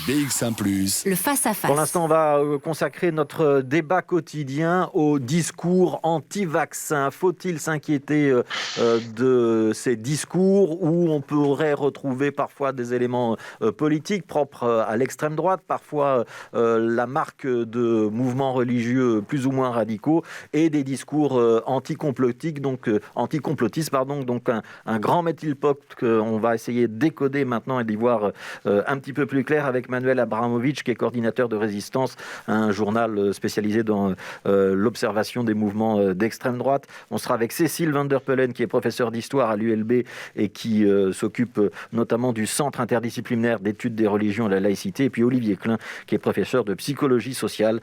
BX1+. Le face-à-face. Pour l'instant, on va consacrer notre débat quotidien au discours anti-vaccin. Faut-il s'inquiéter de ces discours où on pourrait retrouver parfois des éléments politiques propres à l'extrême droite, parfois la marque de mouvements religieux plus ou moins radicaux et des discours anticomplotistes, donc un grand melting-pot qu'on va essayer de décoder maintenant et d'y voir un petit peu plus clair avec Manuel Abramovich, qui est coordinateur de Résistance, un journal spécialisé dans l'observation des mouvements d'extrême droite. On sera avec Cécile van der Pelen, qui est professeure d'histoire à l'ULB et qui s'occupe notamment du Centre interdisciplinaire d'études des religions et de la laïcité, et puis Olivier Klein, qui est professeur de psychologie sociale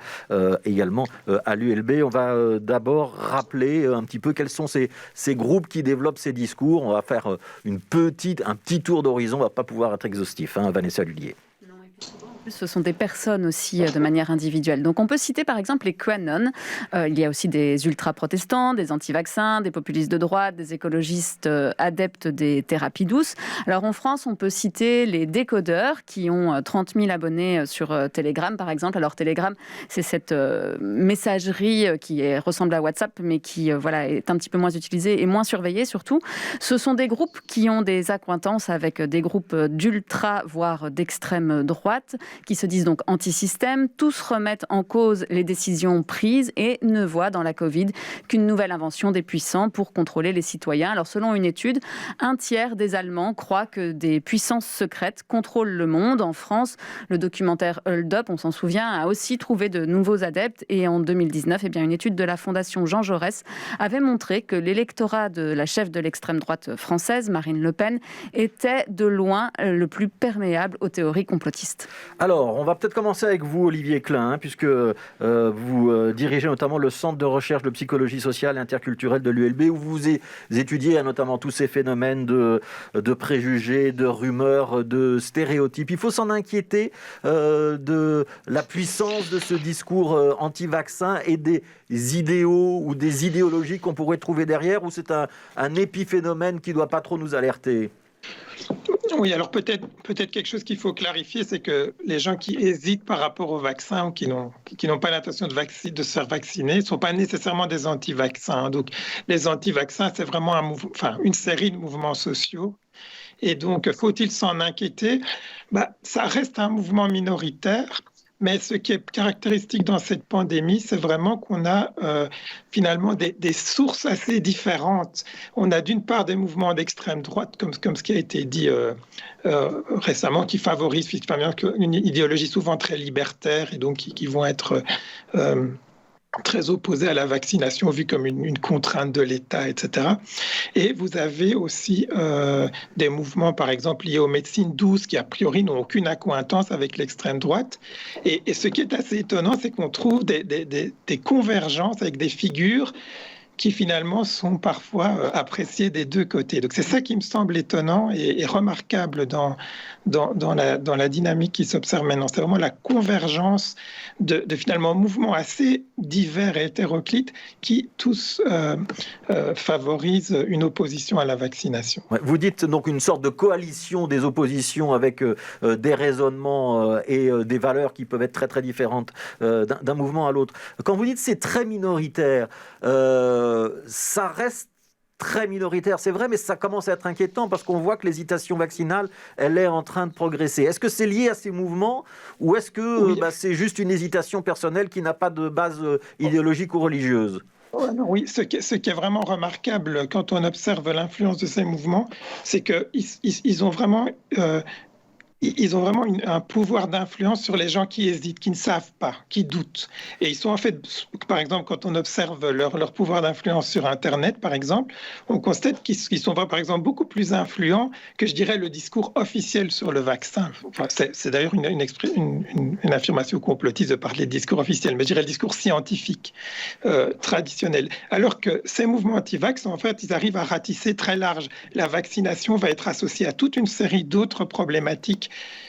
également à l'ULB. On va d'abord rappeler un petit peu quels sont ces groupes qui développent ces discours. On va faire un petit tour d'horizon. On ne va pas pouvoir être exhaustif, Vanessa Lullier. Ce sont des personnes aussi de manière individuelle. Donc on peut citer par exemple les QAnon. Il y a aussi des ultra-protestants, des anti-vaccins, des populistes de droite, des écologistes adeptes des thérapies douces. Alors en France, on peut citer les décodeurs qui ont 30 000 abonnés sur Telegram par exemple. Alors Telegram, c'est cette messagerie qui ressemble à WhatsApp mais qui est un petit peu moins utilisée et moins surveillée surtout. Ce sont des groupes qui ont des accointances avec des groupes d'ultra, voire d'extrême droite, qui se disent donc anti-système. Tous remettent en cause les décisions prises et ne voient dans la Covid qu'une nouvelle invention des puissants pour contrôler les citoyens. Alors selon une étude, 1/3 des Allemands croient que des puissances secrètes contrôlent le monde. En France, le documentaire Hold Up, on s'en souvient, a aussi trouvé de nouveaux adeptes. Et en 2019, une étude de la Fondation Jean Jaurès avait montré que l'électorat de la chef de l'extrême droite française, Marine Le Pen, était de loin le plus perméable aux théories complotistes. Alors, on va peut-être commencer avec vous, Olivier Klein, puisque vous dirigez notamment le Centre de recherche de psychologie sociale et interculturelle de l'ULB, où vous étudiez notamment tous ces phénomènes de préjugés, de rumeurs, de stéréotypes. Il faut s'en inquiéter de la puissance de ce discours anti-vaccin et des idéaux ou des idéologies qu'on pourrait trouver derrière, ou c'est un épiphénomène qui ne doit pas trop nous alerter ? Oui, alors peut-être quelque chose qu'il faut clarifier, c'est que les gens qui hésitent par rapport au vaccin ou qui n'ont pas l'intention de se faire vacciner ne sont pas nécessairement des anti-vaccins. Donc les anti-vaccins, c'est vraiment une série de mouvements sociaux. Et donc, faut-il s'en inquiéter ? Ça reste un mouvement minoritaire. Mais ce qui est caractéristique dans cette pandémie, c'est vraiment qu'on a finalement des sources assez différentes. On a d'une part des mouvements d'extrême droite, comme ce qui a été dit récemment, qui favorisent une idéologie souvent très libertaire et donc qui vont être très opposés à la vaccination, vue comme une contrainte de l'État, etc. Et vous avez aussi des mouvements, par exemple, liés aux médecines douces, qui a priori n'ont aucune accointance avec l'extrême droite. Et ce qui est assez étonnant, c'est qu'on trouve des convergences avec des figures qui finalement sont parfois appréciées des deux côtés. Donc c'est ça qui me semble étonnant et remarquable dans la dynamique qui s'observe maintenant. C'est vraiment la convergence de finalement mouvements assez divers et hétéroclites qui tous favorisent une opposition à la vaccination. Ouais, vous dites donc une sorte de coalition des oppositions avec des raisonnements et des valeurs qui peuvent être très très différentes d'un mouvement à l'autre. Quand vous dites c'est très minoritaire, ça reste très minoritaire, c'est vrai, mais ça commence à être inquiétant parce qu'on voit que l'hésitation vaccinale, elle est en train de progresser. Est-ce que c'est lié à ces mouvements ou est-ce que c'est juste une hésitation personnelle qui n'a pas de base idéologique ou religieuse ? Oui, ce qui est vraiment remarquable quand on observe l'influence de ces mouvements, c'est qu'ils ont vraiment... Ils ont vraiment un pouvoir d'influence sur les gens qui hésitent, qui ne savent pas, qui doutent. Et ils sont en fait, par exemple, quand on observe leur pouvoir d'influence sur Internet, par exemple, on constate qu'ils sont, par exemple, beaucoup plus influents que, je dirais, le discours officiel sur le vaccin. Enfin, c'est d'ailleurs une affirmation complotiste de parler de discours officiel, mais je dirais le discours scientifique traditionnel. Alors que ces mouvements anti-vax, en fait, ils arrivent à ratisser très large. La vaccination va être associée à toute une série d'autres problématiques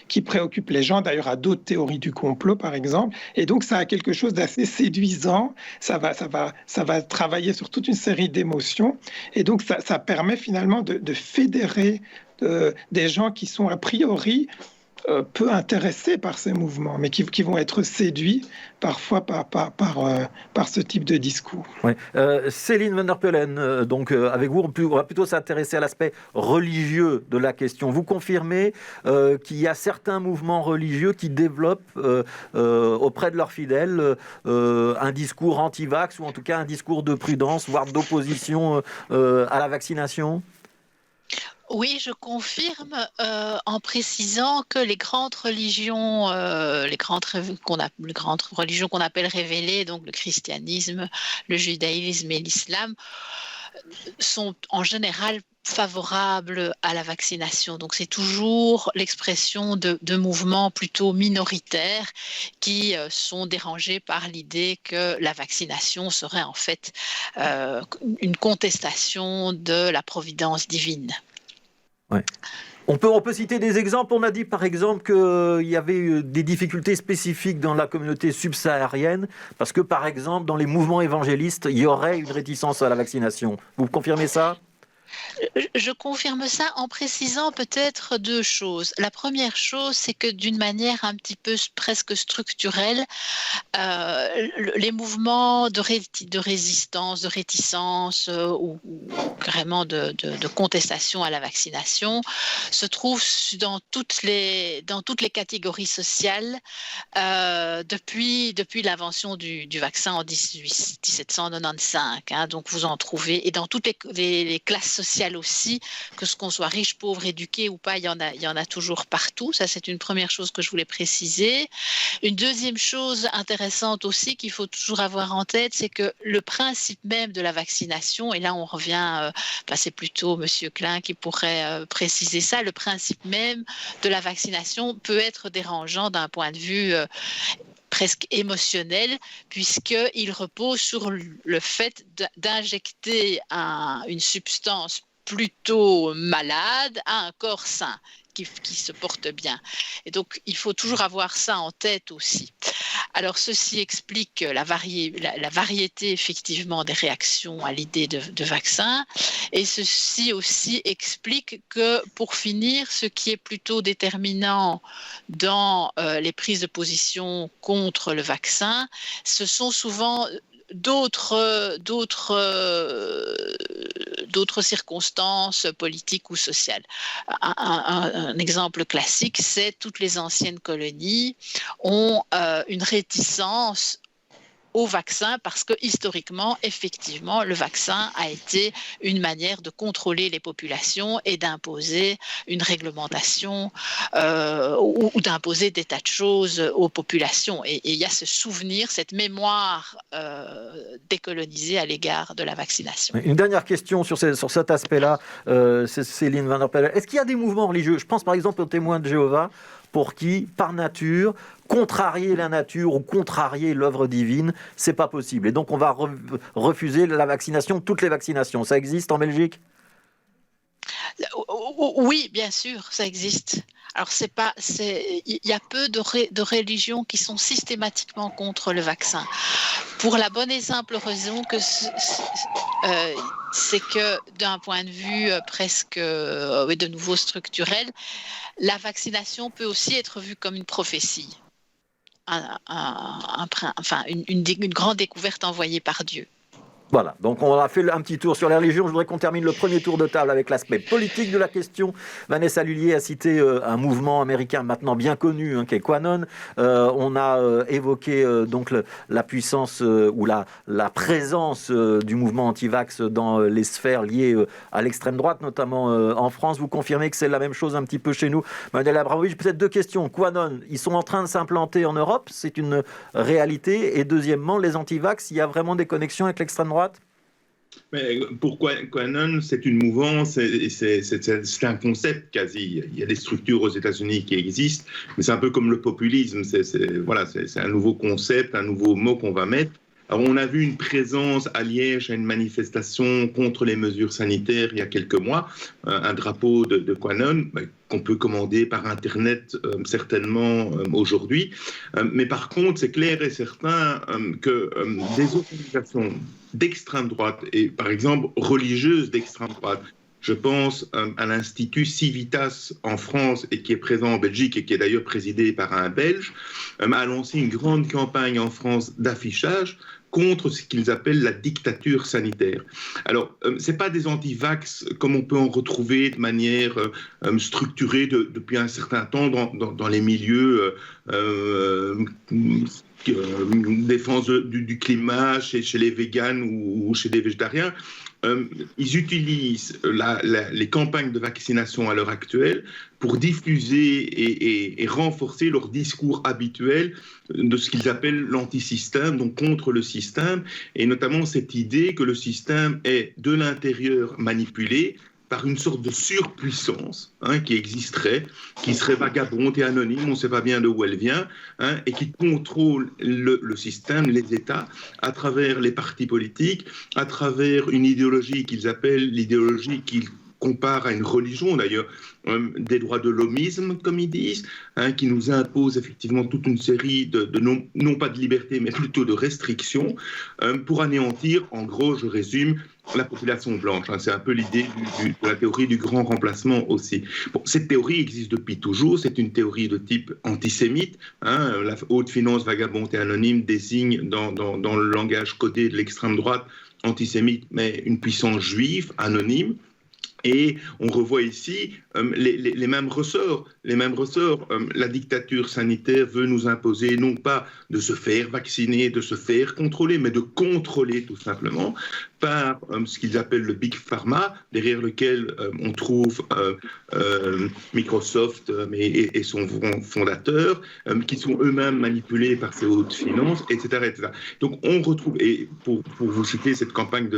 qui préoccupent les gens, d'ailleurs à d'autres théories du complot par exemple, et donc ça a quelque chose d'assez séduisant, ça va travailler sur toute une série d'émotions, et donc ça permet finalement de fédérer des gens qui sont a priori peu intéressés par ces mouvements, mais qui vont être séduits parfois par ce type de discours. Ouais. Céline Van der Pelen, donc avec vous, on va plutôt s'intéresser à l'aspect religieux de la question. Vous confirmez qu'il y a certains mouvements religieux qui développent auprès de leurs fidèles un discours anti-vax, ou en tout cas un discours de prudence, voire d'opposition à la vaccination ? Oui, je confirme en précisant que les grandes religions, les grandes religions qu'on appelle révélées, donc le christianisme, le judaïsme et l'islam, sont en général favorables à la vaccination. Donc c'est toujours l'expression de mouvements plutôt minoritaires qui sont dérangés par l'idée que la vaccination serait en fait une contestation de la providence divine. Ouais. On peut citer des exemples. On a dit par exemple qu'il y avait des difficultés spécifiques dans la communauté subsaharienne parce que par exemple dans les mouvements évangélistes, il y aurait une réticence à la vaccination. Vous confirmez ça ? Je confirme ça en précisant peut-être deux choses. La première chose, c'est que d'une manière un petit peu presque structurelle, les mouvements de résistance, de réticence ou carrément de contestation à la vaccination se trouvent dans toutes les catégories sociales depuis l'invention du vaccin en 1795. Hein, donc vous en trouvez, et dans toutes les classes sociales aussi, que ce qu'on soit riche, pauvre, éduqué ou pas, il y en a toujours partout. Ça, c'est une première chose que je voulais préciser. Une deuxième chose intéressante aussi qu'il faut toujours avoir en tête, c'est que le principe même de la vaccination, et là on revient, c'est plutôt Monsieur Klein qui pourrait préciser ça, le principe même de la vaccination peut être dérangeant d'un point de vue presque émotionnel, puisqu'il repose sur le fait d'injecter une substance plutôt malade à un corps sain qui se porte bien. Et donc, il faut toujours avoir ça en tête aussi. Alors, ceci explique la variété, effectivement, des réactions à l'idée de vaccin. Et ceci aussi explique que, pour finir, ce qui est plutôt déterminant dans les prises de position contre le vaccin, ce sont souvent d'autres circonstances politiques ou sociales. Un exemple classique, c'est toutes les anciennes colonies ont une réticence au vaccin parce que historiquement, effectivement, le vaccin a été une manière de contrôler les populations et d'imposer une réglementation ou d'imposer des tas de choses aux populations. Et il y a ce souvenir, cette mémoire décolonisée à l'égard de la vaccination. Une dernière question sur cet aspect-là, c'est Céline Van der Pelen. Est-ce qu'il y a des mouvements religieux ? Je pense par exemple aux témoins de Jéhovah, pour qui, par nature, contrarier la nature ou contrarier l'œuvre divine, c'est pas possible. Et donc, on va refuser la vaccination, toutes les vaccinations. Ça existe en Belgique ? Oui, bien sûr, ça existe. Alors, il y a peu de religions qui sont systématiquement contre le vaccin. Pour la bonne et simple raison que c'est que d'un point de vue presque de nouveau structurel, la vaccination peut aussi être vue comme une prophétie, une grande découverte envoyée par Dieu. Voilà, donc on a fait un petit tour sur les religions. Je voudrais qu'on termine le premier tour de table avec l'aspect politique de la question. Vanessa Lullier a cité un mouvement américain maintenant bien connu, qui est QAnon. On a évoqué donc la puissance ou la présence du mouvement anti-vax dans les sphères liées à l'extrême droite, notamment en France. Vous confirmez que c'est la même chose un petit peu chez nous? Manuel Abramovich, peut-être deux questions. QAnon, ils sont en train de s'implanter en Europe, c'est une réalité. Et deuxièmement, les anti-vax, il y a vraiment des connexions avec l'extrême droite? Mais pourquoi QAnon, c'est une mouvance, c'est un concept quasi. Il y a des structures aux États-Unis qui existent, mais c'est un peu comme le populisme. C'est un nouveau concept, un nouveau mot qu'on va mettre. Alors, on a vu une présence à Liège à une manifestation contre les mesures sanitaires il y a quelques mois, un drapeau de QAnon qu'on peut commander par Internet certainement aujourd'hui. Mais par contre, c'est clair et certain que des organisations d'extrême droite et par exemple religieuses d'extrême droite, Je pense à l'Institut Civitas en France et qui est présent en Belgique et qui est d'ailleurs présidé par un Belge, a lancé une grande campagne en France d'affichage contre ce qu'ils appellent la dictature sanitaire. Alors, ce n'est pas des anti-vax comme on peut en retrouver de manière structurée depuis un certain temps dans les milieux défense du climat, chez les véganes ou chez les végétariens. Ils utilisent les campagnes de vaccination à l'heure actuelle pour diffuser et renforcer leur discours habituel de ce qu'ils appellent l'antisystème, donc contre le système, et notamment cette idée que le système est de l'intérieur manipulé par une sorte de surpuissance qui existerait, qui serait vagabonde et anonyme, on ne sait pas bien d'où elle vient, et qui contrôle le système, les États, à travers les partis politiques, à travers une idéologie qu'ils appellent l'idéologie qu'ils comparent à une religion, d'ailleurs, des droits de l'homisme, comme ils disent, qui nous impose effectivement toute une série de non pas de liberté, mais plutôt de restrictions, pour anéantir, en gros, je résume, la population blanche. C'est un peu l'idée de la théorie du grand remplacement aussi. Bon, cette théorie existe depuis toujours, c'est une théorie de type antisémite. La haute finance vagabonde et anonyme désigne dans le langage codé de l'extrême droite antisémite, mais une puissance juive anonyme. Et on revoit ici les mêmes ressorts. La dictature sanitaire veut nous imposer non pas de se faire vacciner, de se faire contrôler, mais de contrôler tout simplement par ce qu'ils appellent le Big Pharma, derrière lequel on trouve Microsoft et son fondateur, qui sont eux-mêmes manipulés par ces hautes finances, etc., etc. Donc on retrouve, et pour vous citer cette campagne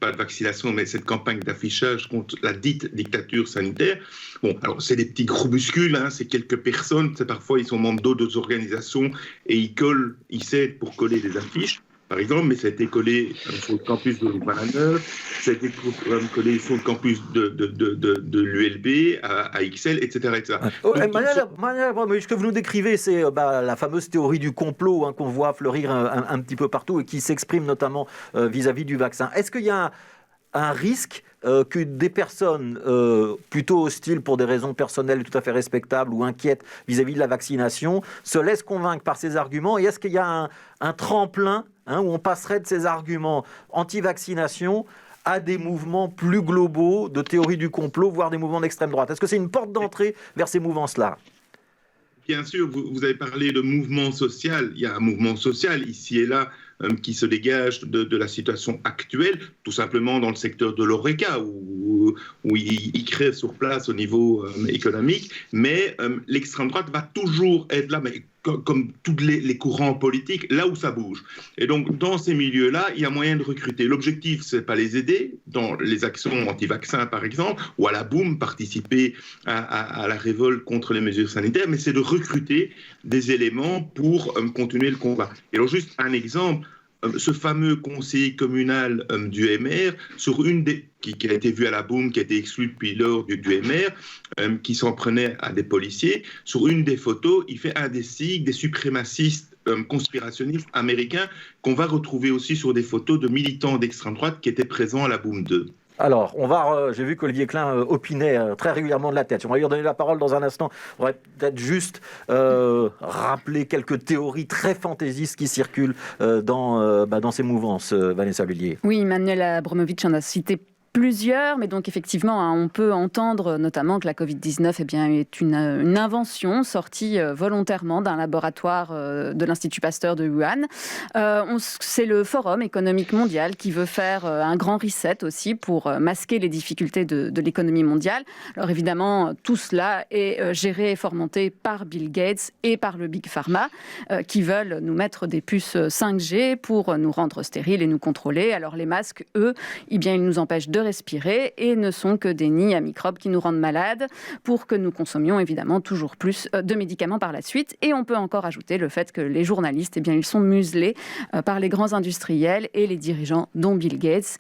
pas de vaccination, mais cette campagne d'affichage contre la dite dictature sanitaire, bon, alors c'est des petits groupuscules, c'est quelques personnes, parfois ils sont membres d'autres organisations et ils s'aident pour coller des affiches. Par exemple, mais ça a été collé sur le campus de Louvain-la-Neuve, ça a été collé sur le campus de l'ULB, à XL, etc. etc. Ce que vous nous décrivez, c'est la fameuse théorie du complot qu'on voit fleurir un petit peu partout et qui s'exprime notamment vis-à-vis du vaccin. Est-ce qu'il y a un risque que des personnes plutôt hostiles pour des raisons personnelles tout à fait respectables ou inquiètes vis-à-vis de la vaccination se laissent convaincre par ces arguments? Et est-ce qu'il y a un tremplin où on passerait de ces arguments anti-vaccination à des mouvements plus globaux de théorie du complot, voire des mouvements d'extrême droite? Est-ce que c'est une porte d'entrée vers ces mouvances-là? Bien sûr, vous avez parlé de mouvement social. Il y a un mouvement social ici et là qui se dégage de la situation actuelle, tout simplement dans le secteur de l'ORECA, où il crée sur place au niveau économique, mais l'extrême droite va toujours être là, mais comme tous les courants politiques, là où ça bouge. Et donc, dans ces milieux-là, il y a moyen de recruter. L'objectif, c'est pas les aider dans les actions anti-vaccins, par exemple, ou à la boum, participer à la révolte contre les mesures sanitaires, mais c'est de recruter des éléments pour continuer le combat. Et alors, juste un exemple, ce fameux conseiller communal du MR, sur qui a été vu à la boum, qui a été exclu depuis lors du MR, qui s'en prenait à des policiers, sur une des photos, il fait un des signes des suprémacistes conspirationnistes américains qu'on va retrouver aussi sur des photos de militants d'extrême droite qui étaient présents à la boum 2. Alors, j'ai vu qu'Olivier Klein opinait très régulièrement de la tête. On va lui redonner la parole dans un instant. On va peut-être juste rappeler quelques théories très fantaisistes qui circulent dans ces mouvances, Vanessa Lullier. Oui, Manuel Abramovich en a cité plusieurs, mais donc effectivement, on peut entendre notamment que la Covid-19 est une invention sortie volontairement d'un laboratoire de l'Institut Pasteur de Wuhan. C'est le Forum économique mondial qui veut faire un grand reset aussi pour masquer les difficultés de l'économie mondiale. Alors évidemment, tout cela est géré et fomenté par Bill Gates et par le Big Pharma qui veulent nous mettre des puces 5G pour nous rendre stériles et nous contrôler. Alors les masques, eux, ils nous empêchent de respirer et ne sont que des nids à microbes qui nous rendent malades pour que nous consommions évidemment toujours plus de médicaments par la suite. Et on peut encore ajouter le fait que les journalistes, ils sont muselés par les grands industriels et les dirigeants, dont Bill Gates,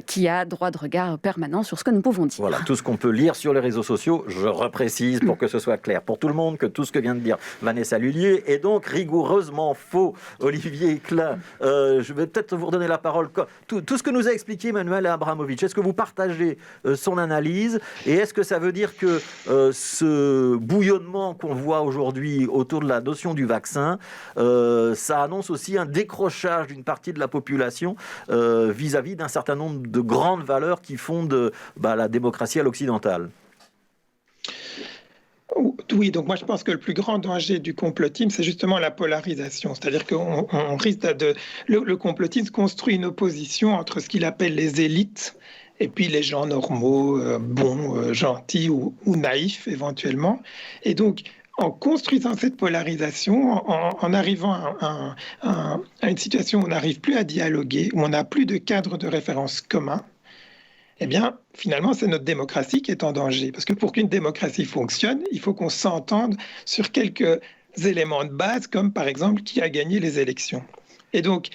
qui a droit de regard permanent sur ce que nous pouvons dire. Voilà, tout ce qu'on peut lire sur les réseaux sociaux, je reprécise pour que ce soit clair pour tout le monde, que tout ce que vient de dire Vanessa Lullier est donc rigoureusement faux. Olivier Klein, je vais peut-être vous redonner la parole. Tout ce que nous a expliqué Manuel Abramovich, est-ce que vous partagez son analyse, et est-ce que ça veut dire que ce bouillonnement qu'on voit aujourd'hui autour de la notion du vaccin, ça annonce aussi un décrochage d'une partie de la population vis-à-vis d'un certain nombre de grandes valeurs qui fondent la démocratie à l'occidentale? Oui, donc moi je pense que le plus grand danger du complotisme, c'est justement la polarisation. C'est-à-dire qu'on risque le complotisme construit une opposition entre ce qu'il appelle les élites et puis les gens normaux, bons, gentils ou naïfs éventuellement. Et donc, en construisant cette polarisation, en arrivant à une situation où on n'arrive plus à dialoguer, où on n'a plus de cadre de référence commun, eh bien, finalement, c'est notre démocratie qui est en danger. Parce que pour qu'une démocratie fonctionne, il faut qu'on s'entende sur quelques éléments de base, comme par exemple qui a gagné les élections. Et donc,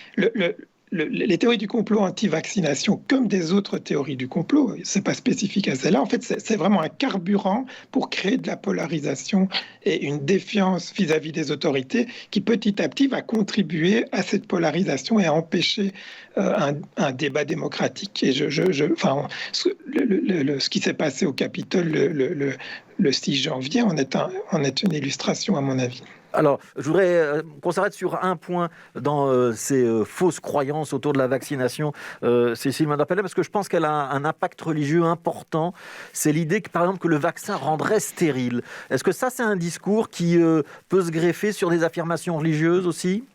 les théories du complot anti-vaccination, comme des autres théories du complot, c'est pas spécifique à celle-là. En fait, c'est vraiment un carburant pour créer de la polarisation et une défiance vis-à-vis des autorités qui, petit à petit, va contribuer à cette polarisation et à empêcher un débat démocratique. Et ce qui s'est passé au Capitole le 6 janvier en est une illustration, à mon avis. Alors, je voudrais qu'on s'arrête sur un point dans ces fausses croyances autour de la vaccination, Cécile Mandapelle, parce que je pense qu'elle a un impact religieux important. C'est l'idée que, par exemple, que le vaccin rendrait stérile. Est-ce que ça, c'est un discours qui peut se greffer sur des affirmations religieuses aussi ?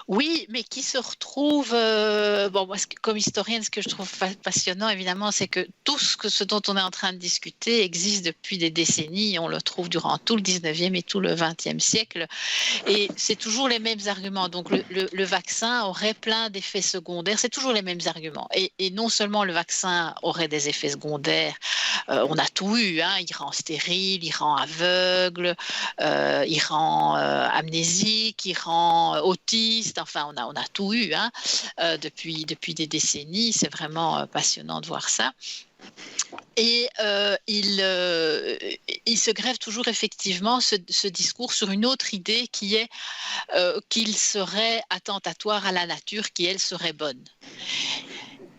Oui, mais qui se retrouve, moi, comme historienne, ce que je trouve passionnant, évidemment, c'est que tout ce dont on est en train de discuter existe depuis des décennies. On le trouve durant tout le 19e et tout le 20e siècle. Et c'est toujours les mêmes arguments. Donc, le vaccin aurait plein d'effets secondaires. C'est toujours les mêmes arguments. Et non seulement le vaccin aurait des effets secondaires, on a tout eu, hein, il rend stérile, il rend aveugle, il rend amnésique, il rend autiste. Enfin, on a tout eu, hein, depuis des décennies. C'est vraiment passionnant de voir ça. Et il se greffe toujours effectivement ce discours sur une autre idée qui est qu'il serait attentatoire à la nature, qui elle serait bonne.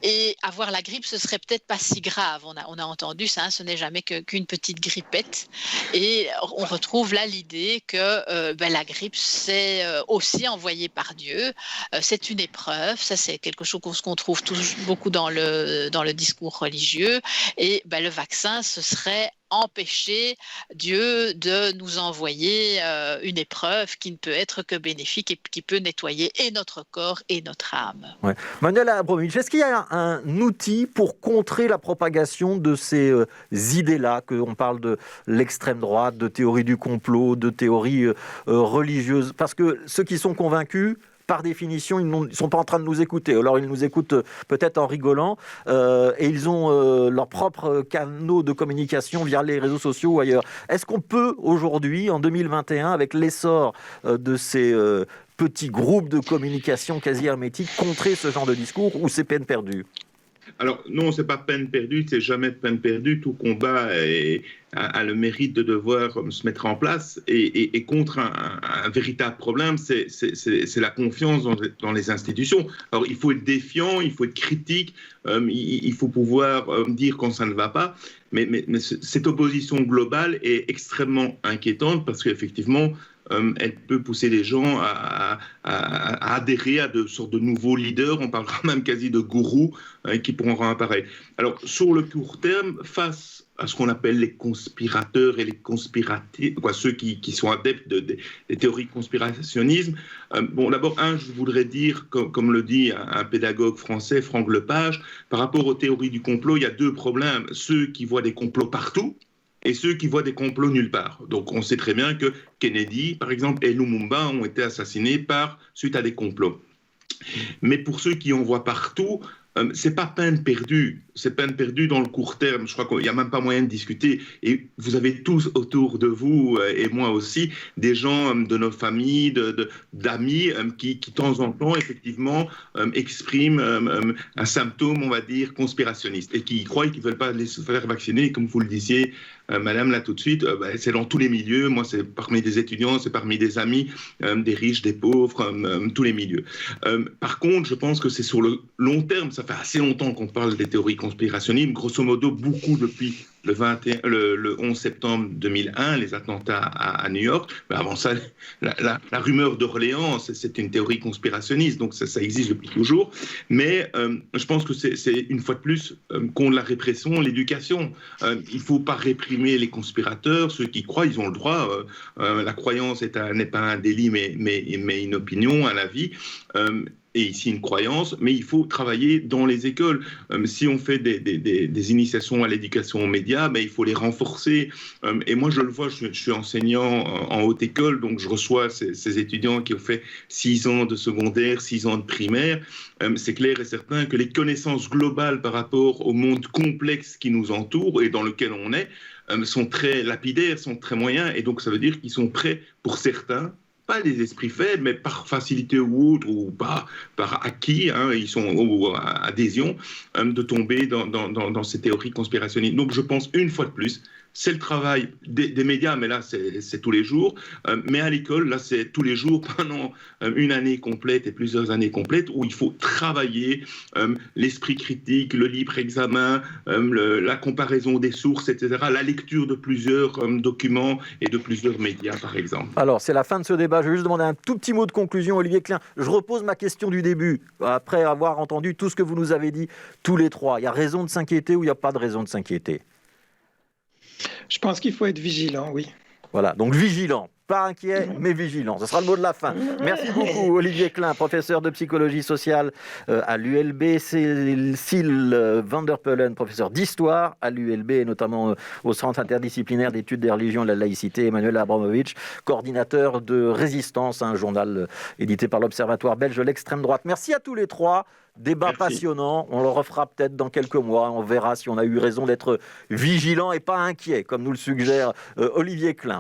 Et avoir la grippe, ce serait peut-être pas si grave. On a entendu ça, hein, ce n'est jamais qu'une petite grippette. Et on retrouve là l'idée que la grippe, c'est aussi envoyé par Dieu. C'est une épreuve. Ça, c'est quelque chose qu'on trouve beaucoup dans le discours religieux. Et le vaccin, ce serait empêcher Dieu de nous envoyer une épreuve qui ne peut être que bénéfique et qui peut nettoyer et notre corps et notre âme. Ouais. Manuel Abramovich, est-ce qu'il y a un outil pour contrer la propagation de ces idées-là, qu'on parle de l'extrême droite, de théorie du complot, de théorie religieuse? Parce que ceux qui sont convaincus, par définition, ils ne sont pas en train de nous écouter. Alors, ils nous écoutent peut-être en rigolant et ils ont leurs propres canaux de communication via les réseaux sociaux ou ailleurs. Est-ce qu'on peut aujourd'hui, en 2021, avec l'essor de ces petits groupes de communication quasi hermétiques, contrer ce genre de discours ou c'est peine perdue ? Alors non, c'est pas peine perdue, c'est jamais peine perdue. Tout combat a le mérite de devoir se mettre en place et contre un véritable problème, c'est la confiance dans les institutions. Alors il faut être défiant, il faut être critique, il faut pouvoir dire quand ça ne va pas, mais cette opposition globale est extrêmement inquiétante parce qu'effectivement, elle peut pousser les gens à adhérer à de sortes de nouveaux leaders. On parlera même quasi de gourous qui pourront apparaître. Alors, sur le court terme, face à ce qu'on appelle les conspirateurs et les conspiratifs, ceux qui sont adeptes des théories de conspirationnisme, d'abord, je voudrais dire, comme le dit un pédagogue français, Franck Lepage, par rapport aux théories du complot, il y a deux problèmes. Ceux qui voient des complots partout, et ceux qui voient des complots nulle part. Donc on sait très bien que Kennedy, par exemple, et Lumumba ont été assassinés suite à des complots. Mais pour ceux qui en voient partout, c'est pas peine perdue. C'est peine perdue dans le court terme. Je crois qu'il n'y a même pas moyen de discuter. Et vous avez tous autour de vous, et moi aussi, des gens de nos familles, d'amis, qui de temps en temps, effectivement, expriment un symptôme, on va dire, conspirationniste. Et qui croient qu'ils ne veulent pas les faire vacciner, comme vous le disiez, Madame, là tout de suite, c'est dans tous les milieux. Moi, c'est parmi des étudiants, c'est parmi des amis, des riches, des pauvres, tous les milieux. Par contre, je pense que c'est sur le long terme. Ça fait assez longtemps qu'on parle des théories conspirationnistes. Grosso modo, beaucoup depuis le 11 septembre 2001, les attentats à New York. Mais avant ça, la rumeur d'Orléans, c'est une théorie conspirationniste, donc ça existe depuis toujours. Mais je pense que c'est une fois de plus contre la répression, l'éducation. Il ne faut pas réprimer les conspirateurs, ceux qui croient, ils ont le droit. La croyance n'est pas un délit, mais une opinion, un avis. Et ici une croyance, mais il faut travailler dans les écoles. Si on fait des initiations à l'éducation aux médias, il faut les renforcer. Et moi, je le vois, je suis enseignant en haute école, donc je reçois ces étudiants qui ont fait 6 ans de secondaire, 6 ans de primaire. C'est clair et certain que les connaissances globales par rapport au monde complexe qui nous entoure et dans lequel on est sont très lapidaires, sont très moyens, et donc ça veut dire qu'ils sont prêts, pour certains, pas des esprits faibles, mais par facilité ou autre, ou par acquis, ils sont, ou adhésion, de tomber dans ces théories conspirationnistes. Donc je pense, une fois de plus, c'est le travail des médias, mais là c'est tous les jours, mais à l'école, là c'est tous les jours pendant une année complète et plusieurs années complètes, où il faut travailler l'esprit critique, le libre examen, la comparaison des sources, etc., la lecture de plusieurs documents et de plusieurs médias, par exemple. Alors, c'est la fin de ce débat. Je vais juste demander un tout petit mot de conclusion, Olivier Klein. Je repose ma question du début, après avoir entendu tout ce que vous nous avez dit, tous les trois. Il y a raison de s'inquiéter ou il n'y a pas de raison de s'inquiéter? Je pense qu'il faut être vigilant, oui. Voilà, donc vigilant. Pas inquiet, mais vigilant. Ce sera le mot de la fin. Merci beaucoup, Olivier Klein, professeur de psychologie sociale à l'ULB. Cécile van der Pelen, professeur d'histoire à l'ULB, et notamment au Centre interdisciplinaire d'études des religions et de la laïcité. Manuel Abramovich, coordinateur de Résistance, un journal édité par l'Observatoire belge de l'extrême droite. Merci à tous les trois. Débat passionnant, on le refera peut-être dans quelques mois, on verra si on a eu raison d'être vigilant et pas inquiet, comme nous le suggère Olivier Klein.